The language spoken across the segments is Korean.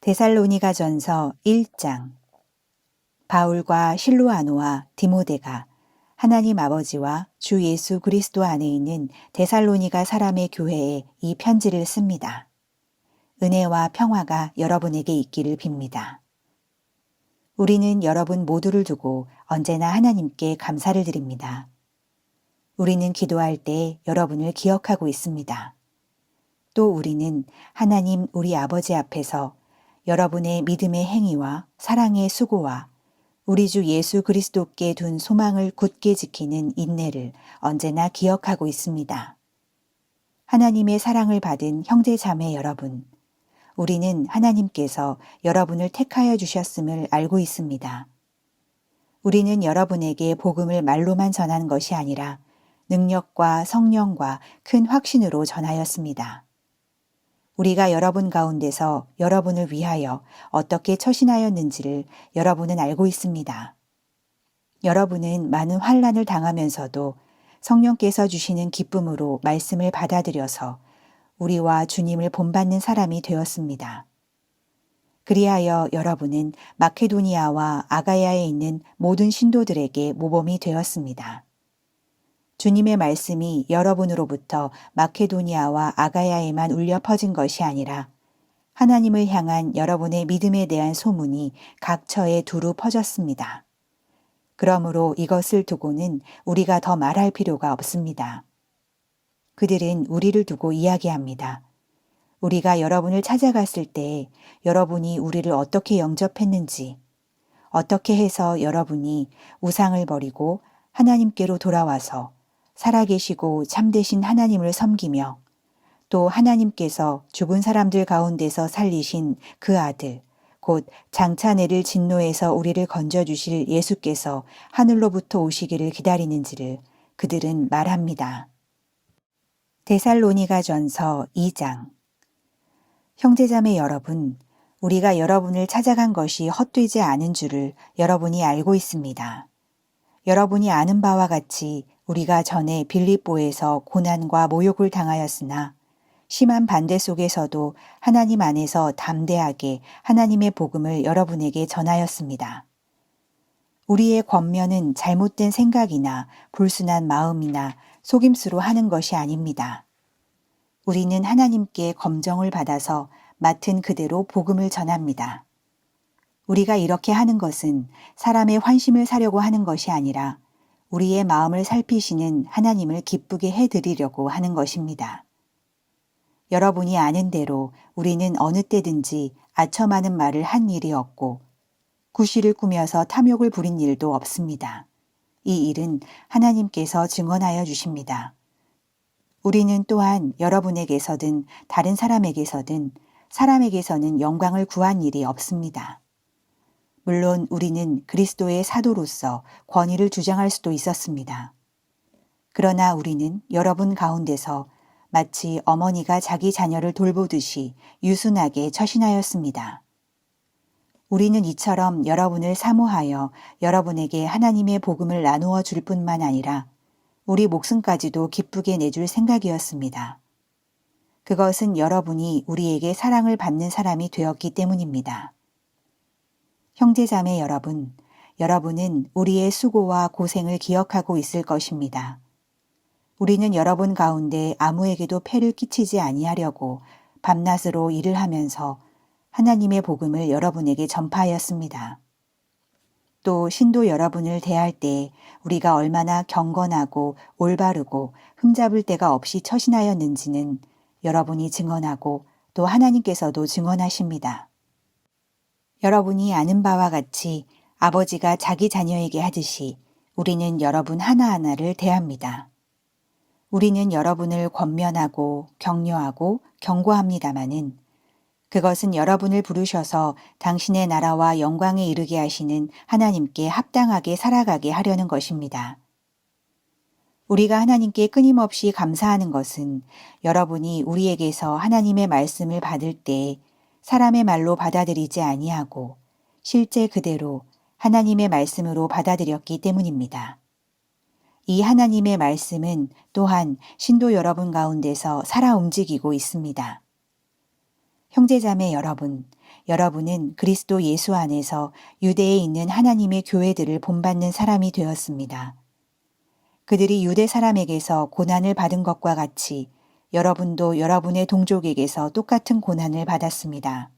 데살로니가전서 1장. 바울과 실로아노와 디모데가 하나님 아버지와 주 예수 그리스도 안에 있는 데살로니가 사람의 교회에 이 편지를 씁니다. 은혜와 평화가 여러분에게 있기를 빕니다. 우리는 여러분 모두를 두고 언제나 하나님께 감사를 드립니다. 우리는 기도할 때 여러분을 기억하고 있습니다. 또 우리는 하나님 우리 아버지 앞에서 여러분의 믿음의 행위와 사랑의 수고와 우리 주 예수 그리스도께 둔 소망을 굳게 지키는 인내를 언제나 기억하고 있습니다. 하나님의 사랑을 받은 형제 자매 여러분, 우리는 하나님께서 여러분을 택하여 주셨음을 알고 있습니다. 우리는 여러분에게 복음을 말로만 전한 것이 아니라 능력과 성령과 큰 확신으로 전하였습니다. 우리가 여러분 가운데서 여러분을 위하여 어떻게 처신하였는지를 여러분은 알고 있습니다. 여러분은 많은 환난을 당하면서도 성령께서 주시는 기쁨으로 말씀을 받아들여서 우리와 주님을 본받는 사람이 되었습니다. 그리하여 여러분은 마케도니아와 아가야에 있는 모든 신도들에게 모범이 되었습니다. 주님의 말씀이 여러분으로부터 마케도니아와 아가야에만 울려 퍼진 것이 아니라 하나님을 향한 여러분의 믿음에 대한 소문이 각처에 두루 퍼졌습니다. 그러므로 이것을 두고는 우리가 더 말할 필요가 없습니다. 그들은 우리를 두고 이야기합니다. 우리가 여러분을 찾아갔을 때 여러분이 우리를 어떻게 영접했는지, 어떻게 해서 여러분이 우상을 버리고 하나님께로 돌아와서 살아계시고 참되신 하나님을 섬기며 또 하나님께서 죽은 사람들 가운데서 살리신 그 아들, 곧 장차 내릴 진노에서 우리를 건져주실 예수께서 하늘로부터 오시기를 기다리는지를 그들은 말합니다. 데살로니가전서 2장. 형제자매 여러분, 우리가 여러분을 찾아간 것이 헛되지 않은 줄을 여러분이 알고 있습니다. 여러분이 아는 바와 같이 우리가 전에 빌립보에서 고난과 모욕을 당하였으나 심한 반대 속에서도 하나님 안에서 담대하게 하나님의 복음을 여러분에게 전하였습니다. 우리의 권면은 잘못된 생각이나 불순한 마음이나 속임수로 하는 것이 아닙니다. 우리는 하나님께 검정을 받아서 맡은 그대로 복음을 전합니다. 우리가 이렇게 하는 것은 사람의 환심을 사려고 하는 것이 아니라 우리의 마음을 살피시는 하나님을 기쁘게 해드리려고 하는 것입니다. 여러분이 아는 대로 우리는 어느 때든지 아첨하는 말을 한 일이 없고 구실을 꾸며서 탐욕을 부린 일도 없습니다. 이 일은 하나님께서 증언하여 주십니다. 우리는 또한 여러분에게서든 다른 사람에게서든 사람에게서는 영광을 구한 일이 없습니다. 물론 우리는 그리스도의 사도로서 권위를 주장할 수도 있었습니다. 그러나 우리는 여러분 가운데서 마치 어머니가 자기 자녀를 돌보듯이 유순하게 처신하였습니다. 우리는 이처럼 여러분을 사모하여 여러분에게 하나님의 복음을 나누어 줄 뿐만 아니라 우리 목숨까지도 기쁘게 내줄 생각이었습니다. 그것은 여러분이 우리에게 사랑을 받는 사람이 되었기 때문입니다. 형제자매 여러분, 여러분은 우리의 수고와 고생을 기억하고 있을 것입니다. 우리는 여러분 가운데 아무에게도 폐를 끼치지 아니하려고 밤낮으로 일을 하면서 하나님의 복음을 여러분에게 전파하였습니다. 또 신도 여러분을 대할 때 우리가 얼마나 경건하고 올바르고 흠잡을 데가 없이 처신하였는지는 여러분이 증언하고 또 하나님께서도 증언하십니다. 여러분이 아는 바와 같이 아버지가 자기 자녀에게 하듯이 우리는 여러분 하나하나를 대합니다. 우리는 여러분을 권면하고 격려하고 경고합니다마는 그것은 여러분을 부르셔서 당신의 나라와 영광에 이르게 하시는 하나님께 합당하게 살아가게 하려는 것입니다. 우리가 하나님께 끊임없이 감사하는 것은 여러분이 우리에게서 하나님의 말씀을 받을 때 사람의 말로 받아들이지 아니하고 실제 그대로 하나님의 말씀으로 받아들였기 때문입니다. 이 하나님의 말씀은 또한 신도 여러분 가운데서 살아 움직이고 있습니다. 형제자매 여러분, 여러분은 그리스도 예수 안에서 유대에 있는 하나님의 교회들을 본받는 사람이 되었습니다. 그들이 유대 사람에게서 고난을 받은 것과 같이 여러분도 여러분의 동족에게서 똑같은 고난을 받았습니다.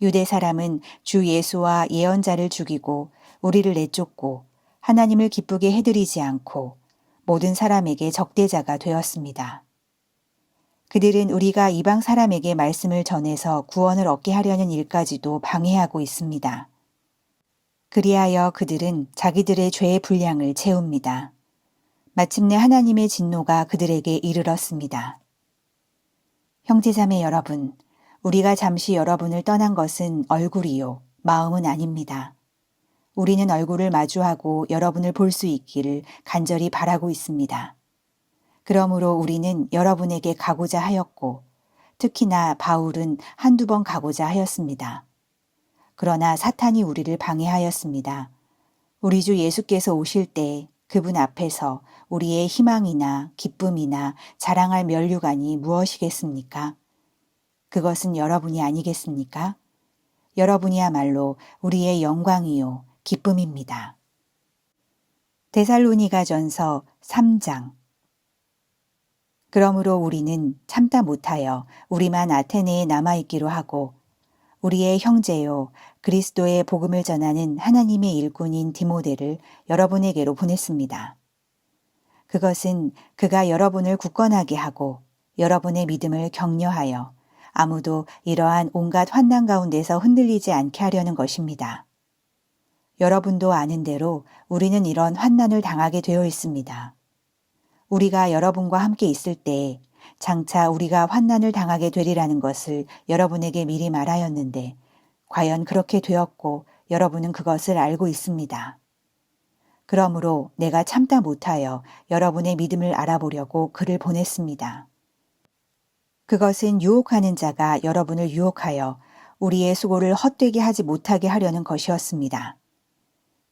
유대 사람은 주 예수와 예언자를 죽이고 우리를 내쫓고 하나님을 기쁘게 해드리지 않고 모든 사람에게 적대자가 되었습니다. 그들은 우리가 이방 사람에게 말씀을 전해서 구원을 얻게 하려는 일까지도 방해하고 있습니다. 그리하여 그들은 자기들의 죄의 분량을 채웁니다. 마침내 하나님의 진노가 그들에게 이르렀습니다. 형제자매 여러분, 우리가 잠시 여러분을 떠난 것은 얼굴이요, 마음은 아닙니다. 우리는 얼굴을 마주하고 여러분을 볼 수 있기를 간절히 바라고 있습니다. 그러므로 우리는 여러분에게 가고자 하였고 특히나 바울은 한두 번 가고자 하였습니다. 그러나 사탄이 우리를 방해하였습니다. 우리 주 예수께서 오실 때 그분 앞에서 우리의 희망이나 기쁨이나 자랑할 면류관이 무엇이겠습니까? 그것은 여러분이 아니겠습니까? 여러분이야말로 우리의 영광이요 기쁨입니다. 데살로니가전서 3장. 그러므로 우리는 참다 못하여 우리만 아테네에 남아있기로 하고 우리의 형제요 그리스도의 복음을 전하는 하나님의 일꾼인 디모데를 여러분에게로 보냈습니다. 그것은 그가 여러분을 굳건하게 하고 여러분의 믿음을 격려하여 아무도 이러한 온갖 환난 가운데서 흔들리지 않게 하려는 것입니다. 여러분도 아는 대로 우리는 이런 환난을 당하게 되어 있습니다. 우리가 여러분과 함께 있을 때 장차 우리가 환난을 당하게 되리라는 것을 여러분에게 미리 말하였는데 과연 그렇게 되었고 여러분은 그것을 알고 있습니다. 그러므로 내가 참다 못하여 여러분의 믿음을 알아보려고 글을 보냈습니다. 그것은 유혹하는 자가 여러분을 유혹하여 우리의 수고를 헛되게 하지 못하게 하려는 것이었습니다.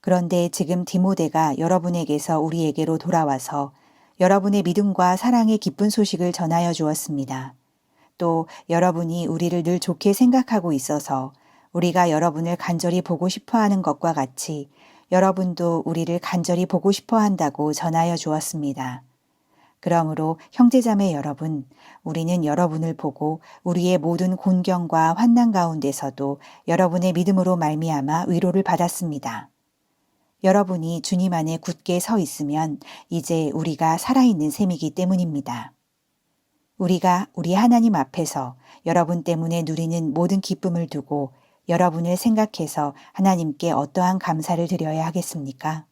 그런데 지금 디모데가 여러분에게서 우리에게로 돌아와서 여러분의 믿음과 사랑의 기쁜 소식을 전하여 주었습니다. 또 여러분이 우리를 늘 좋게 생각하고 있어서 우리가 여러분을 간절히 보고 싶어 하는 것과 같이 여러분도 우리를 간절히 보고 싶어 한다고 전하여 주었습니다. 그러므로 형제자매 여러분, 우리는 여러분을 보고 우리의 모든 곤경과 환난 가운데서도 여러분의 믿음으로 말미암아 위로를 받았습니다. 여러분이 주님 안에 굳게 서 있으면 이제 우리가 살아있는 셈이기 때문입니다. 우리가 우리 하나님 앞에서 여러분 때문에 누리는 모든 기쁨을 두고 여러분을 생각해서 하나님께 어떠한 감사를 드려야 하겠습니까?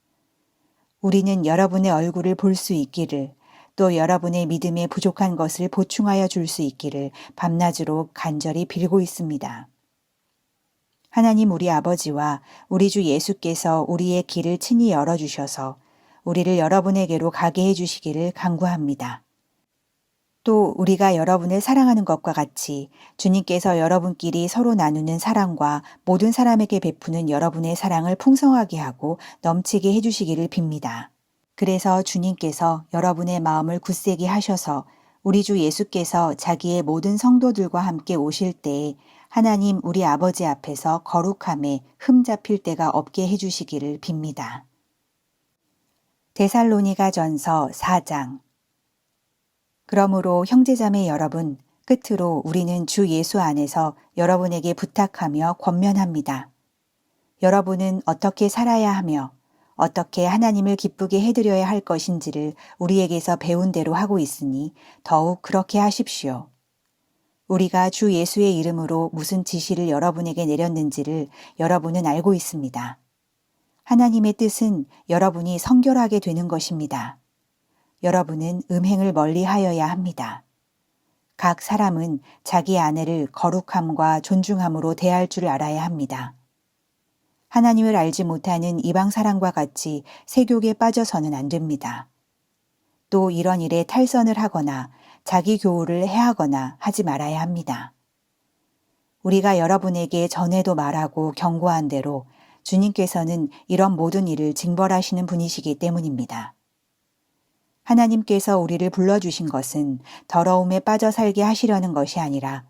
우리는 여러분의 얼굴을 볼 수 있기를 또 여러분의 믿음에 부족한 것을 보충하여 줄 수 있기를 밤낮으로 간절히 빌고 있습니다. 하나님 우리 아버지와 우리 주 예수께서 우리의 길을 친히 열어주셔서 우리를 여러분에게로 가게 해주시기를 간구합니다. 또 우리가 여러분을 사랑하는 것과 같이 주님께서 여러분끼리 서로 나누는 사랑과 모든 사람에게 베푸는 여러분의 사랑을 풍성하게 하고 넘치게 해주시기를 빕니다. 그래서 주님께서 여러분의 마음을 굳세게 하셔서 우리 주 예수께서 자기의 모든 성도들과 함께 오실 때에 하나님 우리 아버지 앞에서 거룩함에 흠 잡힐 데가 없게 해주시기를 빕니다. 데살로니가전서 4장. 그러므로 형제자매 여러분, 끝으로 우리는 주 예수 안에서 여러분에게 부탁하며 권면합니다. 여러분은 어떻게 살아야 하며 어떻게 하나님을 기쁘게 해드려야 할 것인지를 우리에게서 배운 대로 하고 있으니 더욱 그렇게 하십시오. 우리가 주 예수의 이름으로 무슨 지시를 여러분에게 내렸는지를 여러분은 알고 있습니다. 하나님의 뜻은 여러분이 성결하게 되는 것입니다. 여러분은 음행을 멀리하여야 합니다. 각 사람은 자기 아내를 거룩함과 존중함으로 대할 줄 알아야 합니다. 하나님을 알지 못하는 이방 사람과 같이 세욕에 빠져서는 안 됩니다. 또 이런 일에 탈선을 하거나 자기 교우를 해하거나 하지 말아야 합니다. 우리가 여러분에게 전에도 말하고 경고한 대로 주님께서는 이런 모든 일을 징벌하시는 분이시기 때문입니다. 하나님께서 우리를 불러주신 것은 더러움에 빠져 살게 하시려는 것이 아니라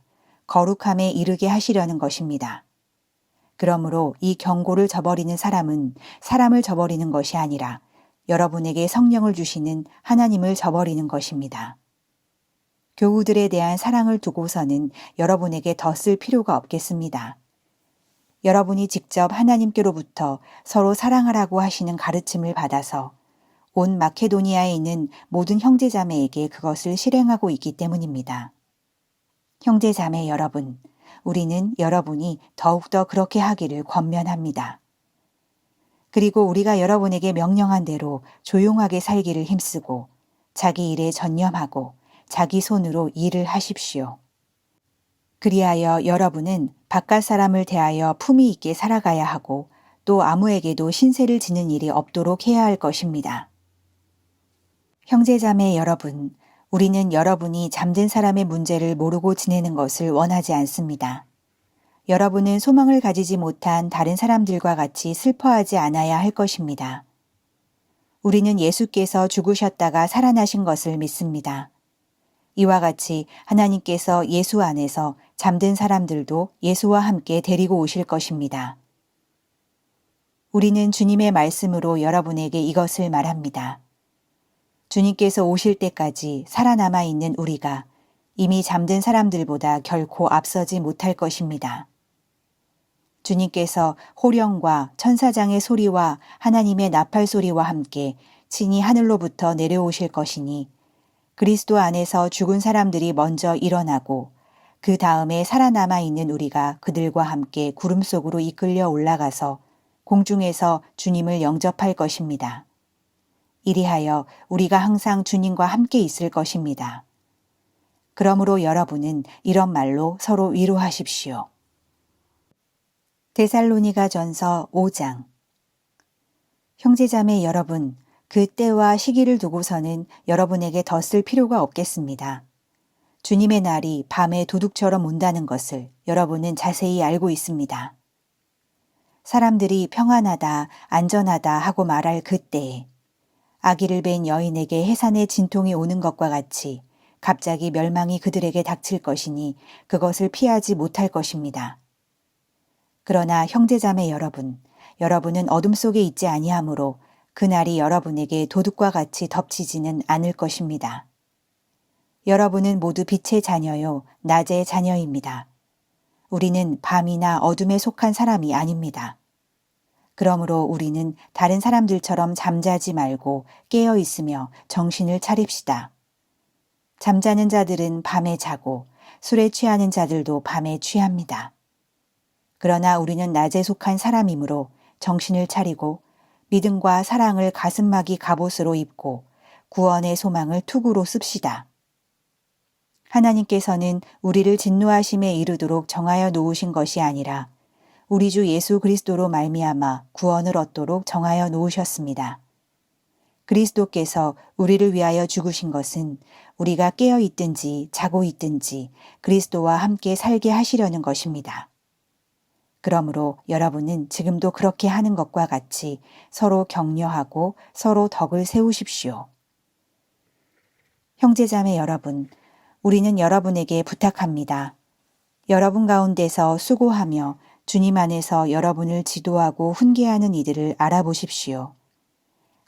거룩함에 이르게 하시려는 것입니다. 그러므로 이 경고를 저버리는 사람은 사람을 저버리는 것이 아니라 여러분에게 성령을 주시는 하나님을 저버리는 것입니다. 교우들에 대한 사랑을 두고서는 여러분에게 더 쓸 필요가 없겠습니다. 여러분이 직접 하나님께로부터 서로 사랑하라고 하시는 가르침을 받아서 온 마케도니아에 있는 모든 형제자매에게 그것을 실행하고 있기 때문입니다. 형제자매 여러분, 우리는 여러분이 더욱더 그렇게 하기를 권면합니다. 그리고 우리가 여러분에게 명령한 대로 조용하게 살기를 힘쓰고 자기 일에 전념하고 자기 손으로 일을 하십시오. 그리하여 여러분은 바깥 사람을 대하여 품위 있게 살아가야 하고 또 아무에게도 신세를 지는 일이 없도록 해야 할 것입니다. 형제자매 여러분, 우리는 여러분이 잠든 사람의 문제를 모르고 지내는 것을 원하지 않습니다. 여러분은 소망을 가지지 못한 다른 사람들과 같이 슬퍼하지 않아야 할 것입니다. 우리는 예수께서 죽으셨다가 살아나신 것을 믿습니다. 이와 같이 하나님께서 예수 안에서 잠든 사람들도 예수와 함께 데리고 오실 것입니다. 우리는 주님의 말씀으로 여러분에게 이것을 말합니다. 주님께서 오실 때까지 살아남아 있는 우리가 이미 잠든 사람들보다 결코 앞서지 못할 것입니다. 주님께서 호령과 천사장의 소리와 하나님의 나팔 소리와 함께 친히 하늘로부터 내려오실 것이니 그리스도 안에서 죽은 사람들이 먼저 일어나고 그 다음에 살아남아 있는 우리가 그들과 함께 구름 속으로 이끌려 올라가서 공중에서 주님을 영접할 것입니다. 이리하여 우리가 항상 주님과 함께 있을 것입니다. 그러므로 여러분은 이런 말로 서로 위로하십시오. 데살로니가 전서 5장. 형제자매 여러분, 그 때와 시기를 두고서는 여러분에게 더 쓸 필요가 없겠습니다. 주님의 날이 밤에 도둑처럼 온다는 것을 여러분은 자세히 알고 있습니다. 사람들이 평안하다, 안전하다 하고 말할 그때에 아기를 뵌 여인에게 해산의 진통이 오는 것과 같이 갑자기 멸망이 그들에게 닥칠 것이니 그것을 피하지 못할 것입니다. 그러나 형제자매 여러분, 여러분은 어둠 속에 있지 아니하므로 그날이 여러분에게 도둑과 같이 덮치지는 않을 것입니다. 여러분은 모두 빛의 자녀요, 낮의 자녀입니다. 우리는 밤이나 어둠에 속한 사람이 아닙니다. 그러므로 우리는 다른 사람들처럼 잠자지 말고 깨어 있으며 정신을 차립시다. 잠자는 자들은 밤에 자고 술에 취하는 자들도 밤에 취합니다. 그러나 우리는 낮에 속한 사람이므로 정신을 차리고 믿음과 사랑을 가슴막이 갑옷으로 입고 구원의 소망을 투구로 씁시다. 하나님께서는 우리를 진노하심에 이르도록 정하여 놓으신 것이 아니라 우리 주 예수 그리스도로 말미암아 구원을 얻도록 정하여 놓으셨습니다. 그리스도께서 우리를 위하여 죽으신 것은 우리가 깨어 있든지 자고 있든지 그리스도와 함께 살게 하시려는 것입니다. 그러므로 여러분은 지금도 그렇게 하는 것과 같이 서로 격려하고 서로 덕을 세우십시오. 형제자매 여러분, 우리는 여러분에게 부탁합니다. 여러분 가운데서 수고하며 주님 안에서 여러분을 지도하고 훈계하는 이들을 알아보십시오.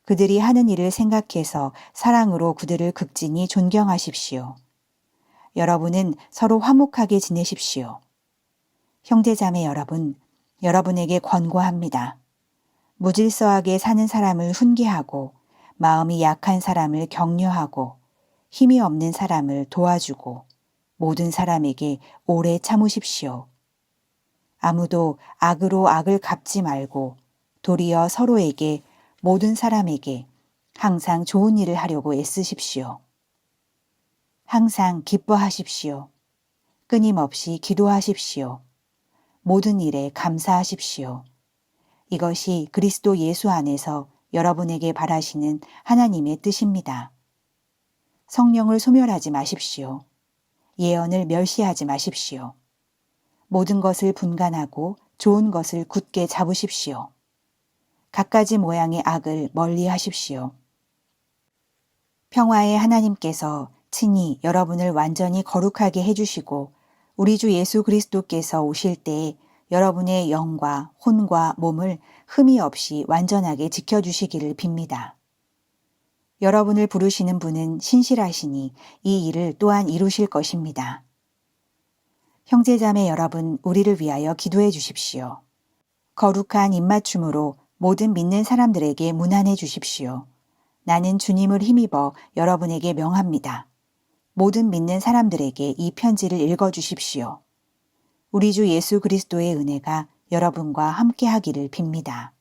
그들이 하는 일을 생각해서 사랑으로 그들을 극진히 존경하십시오. 여러분은 서로 화목하게 지내십시오. 형제자매 여러분, 여러분에게 권고합니다. 무질서하게 사는 사람을 훈계하고 마음이 약한 사람을 격려하고 힘이 없는 사람을 도와주고 모든 사람에게 오래 참으십시오. 아무도 악으로 악을 갚지 말고 도리어 서로에게 모든 사람에게 항상 좋은 일을 하려고 애쓰십시오. 항상 기뻐하십시오. 끊임없이 기도하십시오. 모든 일에 감사하십시오. 이것이 그리스도 예수 안에서 여러분에게 바라시는 하나님의 뜻입니다. 성령을 소멸하지 마십시오. 예언을 멸시하지 마십시오. 모든 것을 분간하고 좋은 것을 굳게 잡으십시오. 갖가지 모양의 악을 멀리 하십시오. 평화의 하나님께서 친히 여러분을 완전히 거룩하게 해주시고 우리 주 예수 그리스도께서 오실 때에 여러분의 영과 혼과 몸을 흠이 없이 완전하게 지켜주시기를 빕니다. 여러분을 부르시는 분은 신실하시니 이 일을 또한 이루실 것입니다. 형제자매 여러분, 우리를 위하여 기도해 주십시오. 거룩한 입맞춤으로 모든 믿는 사람들에게 문안해 주십시오. 나는 주님을 힘입어 여러분에게 명합니다. 모든 믿는 사람들에게 이 편지를 읽어 주십시오. 우리 주 예수 그리스도의 은혜가 여러분과 함께 하기를 빕니다.